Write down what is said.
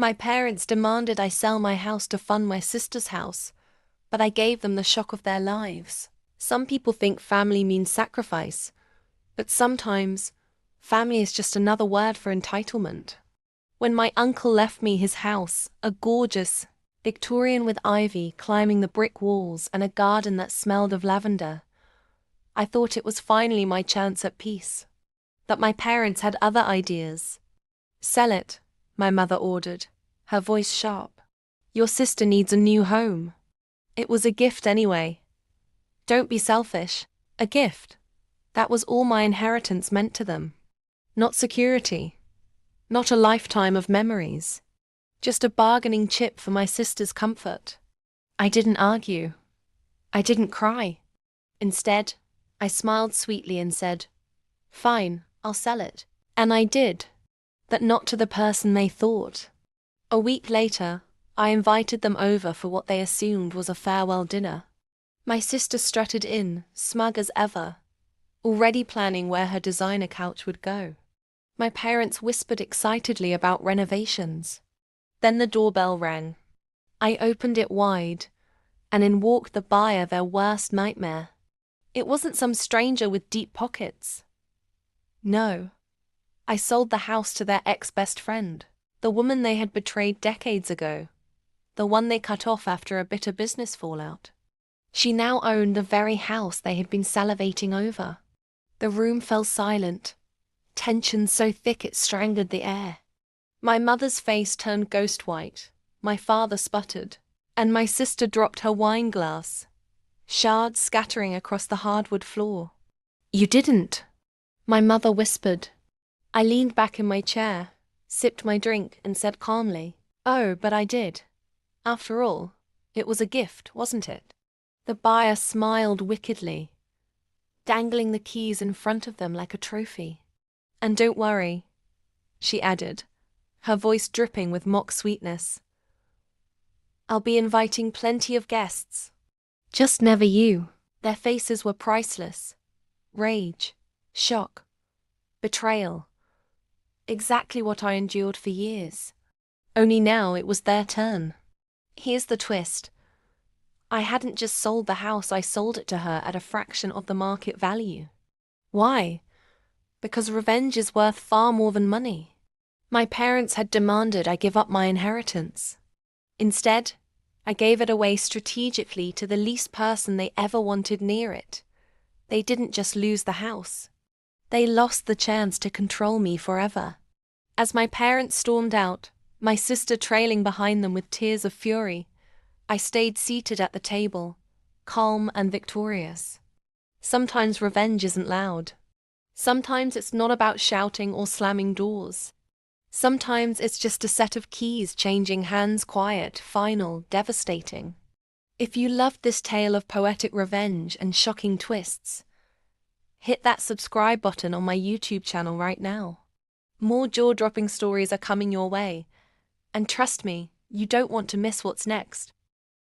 My parents demanded I sell my house to fund my sister's house, but I gave them the shock of their lives. Some people think family means sacrifice, but sometimes family is just another word for entitlement. When my uncle left me his house, a gorgeous Victorian with ivy climbing the brick walls and a garden that smelled of lavender, I thought it was finally my chance at peace. But my parents had other ideas. "Sell it," my mother ordered, her voice sharp. "Your sister needs a new home. It was a gift anyway. Don't be selfish. A gift. That was all my inheritance meant to them. Not security. Not a lifetime of memories. Just a bargaining chip for my sister's comfort." I didn't argue. I didn't cry. Instead, I smiled sweetly and said, "Fine, I'll sell it." And I did. But not to the person they thought. A week later, I invited them over for what they assumed was a farewell dinner. My sister strutted in, smug as ever, already planning where her designer couch would go. My parents whispered excitedly about renovations. Then the doorbell rang. I opened it wide, and in walked the buyer, their worst nightmare. It wasn't some stranger with deep pockets. No. I sold the house to their ex-best friend, the woman they had betrayed decades ago, the one they cut off after a bitter business fallout. She now owned the very house they had been salivating over. The room fell silent, tension so thick it strangled the air. My mother's face turned ghost white, my father sputtered, and my sister dropped her wine glass, shards scattering across the hardwood floor. "You didn't," my mother whispered. I leaned back in my chair, sipped my drink, and said calmly, "Oh, but I did. After all, it was a gift, wasn't it?" The buyer smiled wickedly, dangling the keys in front of them like a trophy. "And don't worry," she added, her voice dripping with mock sweetness. "I'll be inviting plenty of guests. Just never you." Their faces were priceless. Rage, shock, betrayal. Exactly what I endured for years. Only now it was their turn. Here's the twist. I hadn't just sold the house, I sold it to her at a fraction of the market value. Why? Because revenge is worth far more than money. My parents had demanded I give up my inheritance. Instead, I gave it away strategically to the least person they ever wanted near it. They didn't just lose the house. They lost the chance to control me forever. As my parents stormed out, my sister trailing behind them with tears of fury, I stayed seated at the table, calm and victorious. Sometimes revenge isn't loud. Sometimes it's not about shouting or slamming doors. Sometimes it's just a set of keys changing hands, quiet, final, devastating. If you loved this tale of poetic revenge and shocking twists, hit that subscribe button on my YouTube channel right now. More jaw-dropping stories are coming your way, and trust me, you don't want to miss what's next.